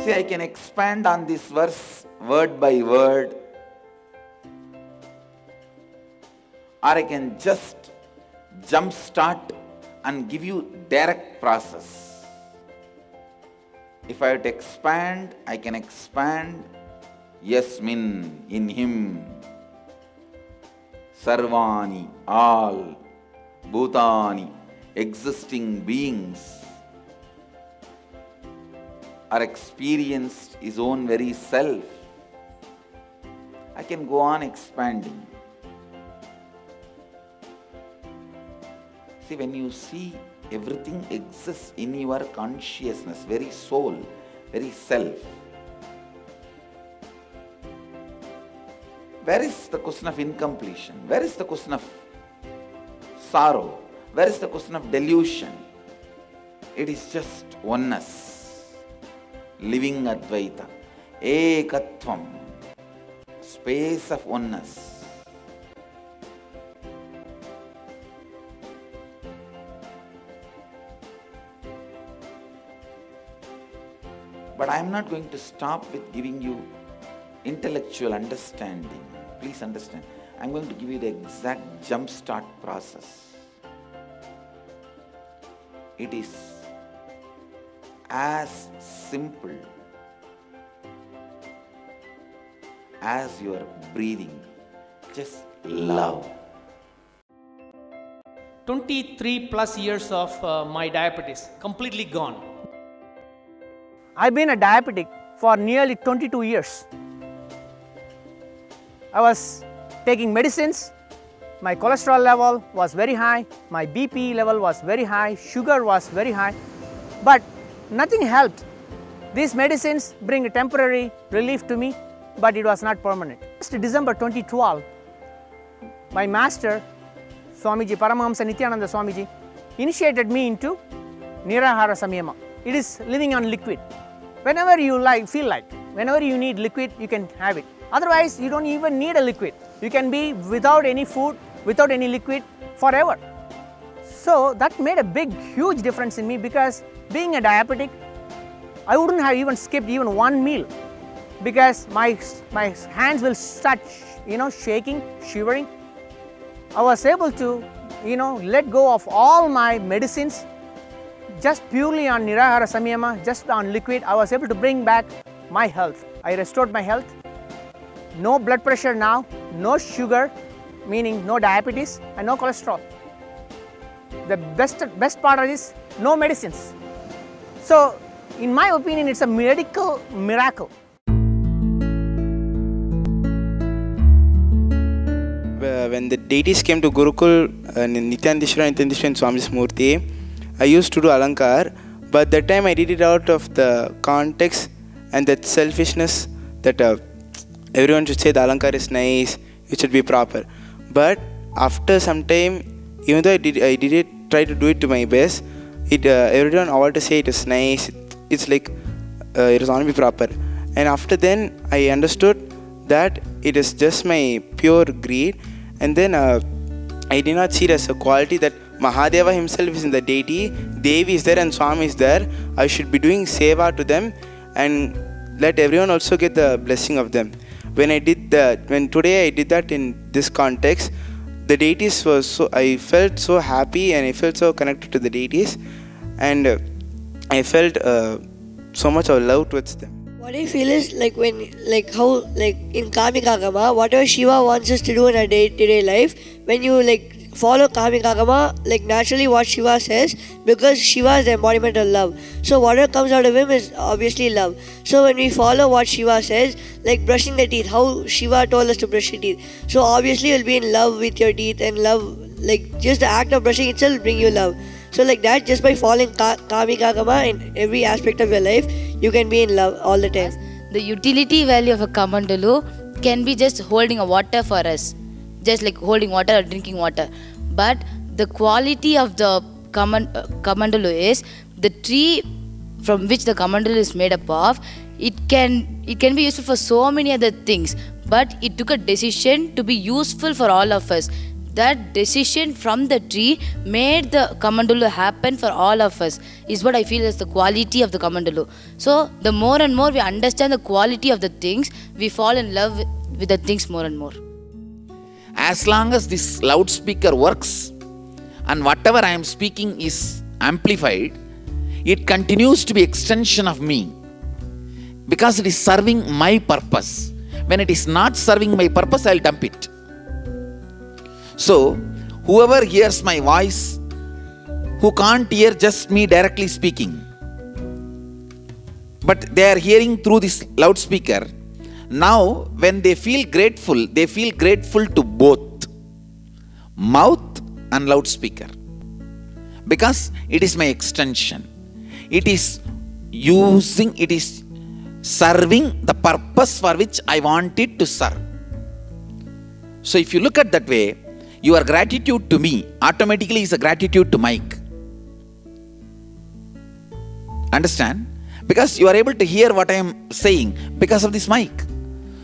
See, I can expand on this verse word by word, or I can just jump start and give you direct process. If I have to expand, I can expand Yasmin, in him. Sarvani, all. Bhutani, existing beings, are experienced his own very self. I can go on expanding. See, when you see everything exists in your consciousness, very soul, very self, where is the question of incompletion? Where is the question of sorrow? Where is the question of delusion? It is just oneness, living Advaita, Ekatvam, space of oneness. But I am not going to stop with giving you intellectual understanding. Please understand. I am going to give you the exact jump start process. It is as simple as your breathing. Just love. 23 plus years of my diabetes, completely gone. I've been a diabetic for nearly 22 years. I was taking medicines, my cholesterol level was very high, my BP level was very high, sugar was very high, but nothing helped. These medicines bring a temporary relief to me, but it was not permanent. Just December 2012, my master, Swamiji Paramahamsa Nithyananda Swamiji, initiated me into Nirahara Samyama. It is living on liquid. Whenever you feel like, whenever you need liquid, you can have it. Otherwise, you don't even need a liquid. You can be without any food, without any liquid forever. So that made a huge difference in me, because being a diabetic, I wouldn't have even skipped even one meal, because my hands will start, shaking, shivering. I was able to, let go of all my medicines, just purely on Nirahara Samyama, just on liquid. I was able to bring back my health. I restored my health. No blood pressure now, no sugar, meaning no diabetes, and no cholesterol. The best part of this, no medicines. So, in my opinion, it's a medical miracle. When the deities came to Gurukul, Nithyanandeshwara and Swami's Murti, I used to do Alankar, but that time I did it out of the context and that selfishness that everyone should say the Alankar is nice, it should be proper. But after some time, even though I did it, try to do it to my best, everyone all to say it is nice, it's like it is only proper. And after then, I understood that it is just my pure greed, and then I did not see it as a quality that Mahadeva himself is in the deity, Devi is there and Swami is there. I should be doing seva to them and let everyone also get the blessing of them. When today I did that in this context, the deities was I felt so happy and I felt so connected to the deities, and I felt so much of love towards them. What I feel is like how in Kamika Gama, whatever Shiva wants us to do in our day-to-day life, when you follow Kamika Gama, naturally what Shiva says, because Shiva is the embodiment of love. So whatever comes out of him is obviously love. So when we follow what Shiva says, like brushing the teeth, how Shiva told us to brush your teeth. So obviously you'll be in love with your teeth, and love, just the act of brushing itself will bring you love. So like that, just by following Kamika Gama in every aspect of your life, you can be in love all the time. The utility value of a Kamandalu can be just holding a water for us, just like holding water or drinking water. But the quality of the Kamandalu is the tree from which the Kamandalu is made up of. It can be useful for so many other things, but it took a decision to be useful for all of us. that decision from the tree made the Kamandalu happen for all of us, is what I feel is the quality of the Kamandalu. So the more and more we understand the quality of the things, we fall in love with the things more and more. As long as this loudspeaker works and whatever I am speaking is amplified, it continues to be extension of me because it is serving my purpose. When it is not serving my purpose, I will dump it. So, whoever hears my voice, who can't hear just me directly speaking, but they are hearing through this loudspeaker, now when they feel grateful to both mouth and loudspeaker, because it is my extension. It is serving the purpose for which I want it to serve. So if you look at that way, your gratitude to me automatically is a gratitude to Mike. Understand? Because you are able to hear what I am saying because of this mic.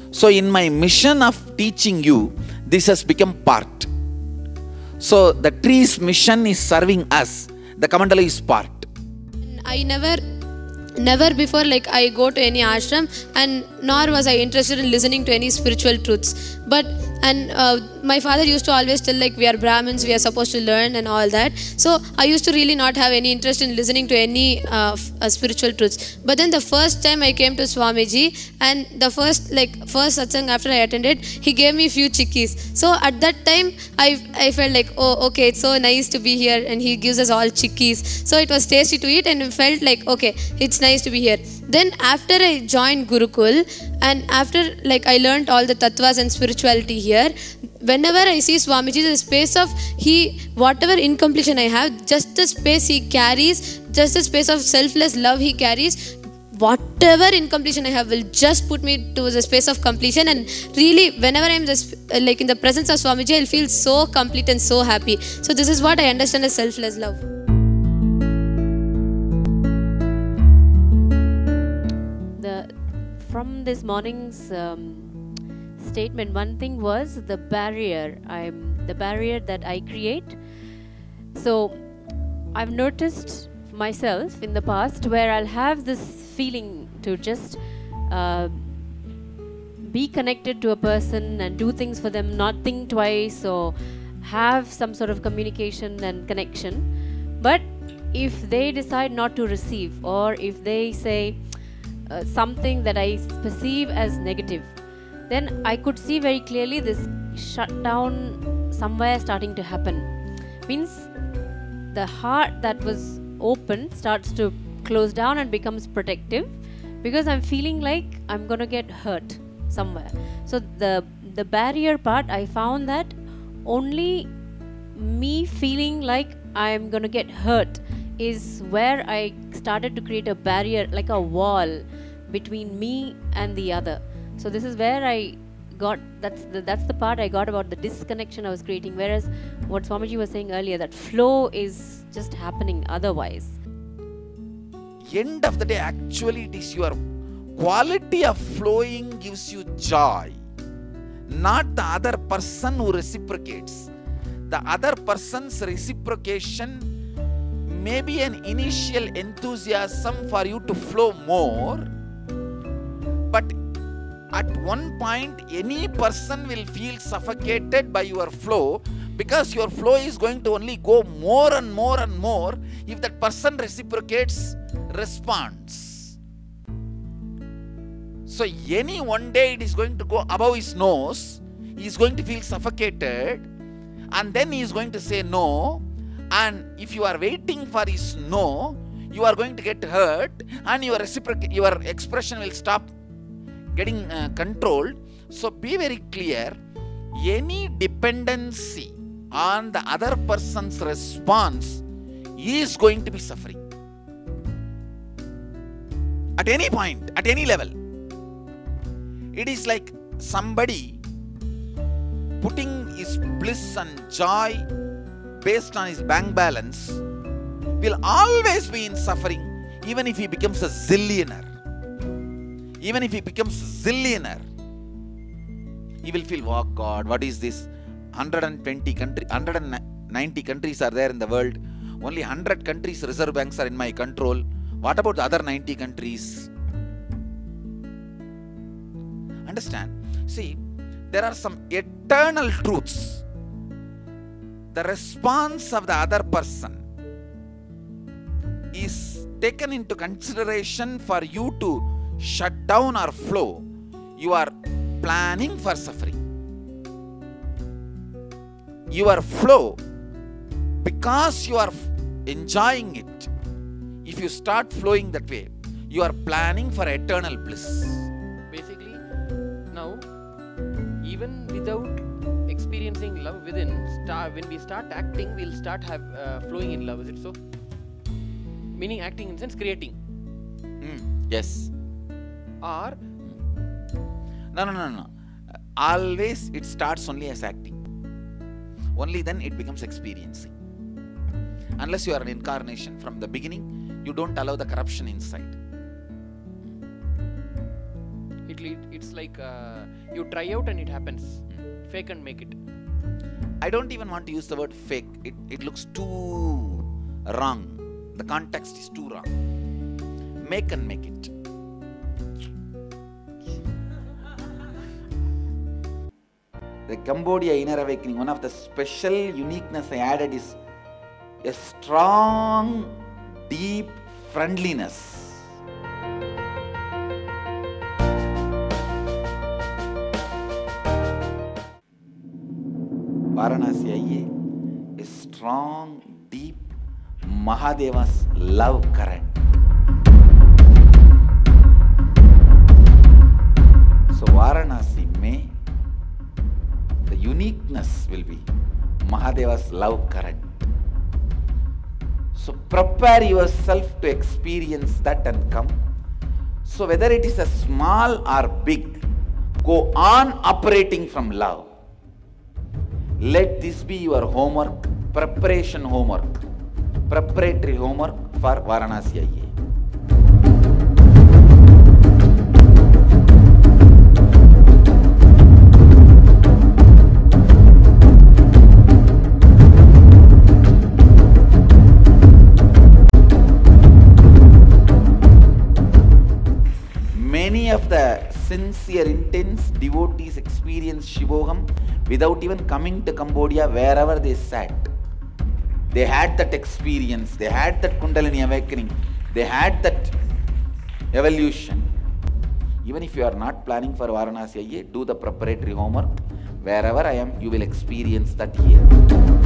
So in my mission of teaching you, this has become part. So the tree's mission is serving us. The Kamandalu is part. I never before I go to any ashram, and nor was I interested in listening to any spiritual truths. But my father used to always tell we are Brahmins, we are supposed to learn and all that. So I used to really not have any interest in listening to any spiritual truths. But then the first time I came to Swamiji, and the first satsang after I attended, he gave me a few chikkis. So at that time I felt oh okay, it's so nice to be here, and he gives us all chikkis. So it was tasty to eat, and it felt okay, it's nice to be here. Then after I joined Gurukul, and after I learned all the tattvas and spirituality here, whenever I see Swamiji, the space of whatever incompletion I have, just the space he carries, just the space of selfless love he carries, whatever incompletion I have will just put me to the space of completion. And really, whenever I'm just in the presence of Swamiji, I'll feel so complete and so happy. So this is what I understand as selfless love. From this morning's statement, one thing was the barrier. The barrier that I create. So I've noticed myself in the past where I'll have this feeling to just be connected to a person and do things for them, not think twice, or have some sort of communication and connection. But if they decide not to receive, or if they say something that I perceive as negative, then I could see very clearly this shutdown somewhere starting to happen. Means the heart that was open starts to close down and becomes protective, because I'm feeling like I'm gonna get hurt somewhere. So the barrier part, I found that only me feeling like I'm gonna get hurt is where I started to create a barrier, like a wall between me and the other. So this is where I got, that's the part I got about the disconnection I was creating. Whereas what Swamiji was saying earlier, that flow is just happening otherwise. End of the day, actually it is your quality of flowing gives you joy, not the other person who reciprocates. The other person's reciprocation may be an initial enthusiasm for you to flow more, but at one point any person will feel suffocated by your flow, because your flow is going to only go more and more and more if that person reciprocates, responds. So any one day it is going to go above his nose, he is going to feel suffocated, and then he is going to say no, and if you are waiting for his no, you are going to get hurt, and your expression will stop getting controlled. So be very clear, any dependency on the other person's response is going to be suffering. At any point, at any level. It is like somebody putting his bliss and joy based on his bank balance will always be in suffering, even if he becomes a zillionaire. Even if he becomes a zillionaire, he will feel, oh God, what is this? 190 countries are there in the world. Only 100 countries reserve banks are in my control. What about the other 90 countries? Understand? See, there are some eternal truths. The response of the other person is taken into consideration for you to shut down or flow. You are planning for suffering. Your flow, because you are enjoying it, if you start flowing that way, you are planning for eternal bliss. Basically, now, even without experiencing love within, when we start acting, we'll start flowing in love. Is it so? Meaning acting in the sense creating. Yes. Or? No. Always it starts only as acting. Only then it becomes experiencing. Unless you are an incarnation, from the beginning, you don't allow the corruption inside. It's like you try out and it happens. Fake and make it. I don't even want to use the word fake. It looks too wrong. The context is too wrong. Make and make it. The Cambodia Inner Awakening, one of the special uniqueness I added is a strong, deep friendliness. Varanasi आइए, a strong, deep Mahadeva's love current. So Varanasi में the uniqueness will be Mahadeva's love current. So prepare yourself to experience that and come. So whether it is a small or big, go on operating from love. Let this be your homework, preparation homework, preparatory homework for Varanasi आइए. Many of the sincere, intense devotees experience Shivoham without even coming to Cambodia. Wherever they sat, they had that experience, they had that Kundalini awakening, they had that evolution. Even if you are not planning for Varanasi, do the preparatory homework. Wherever I am, you will experience that here.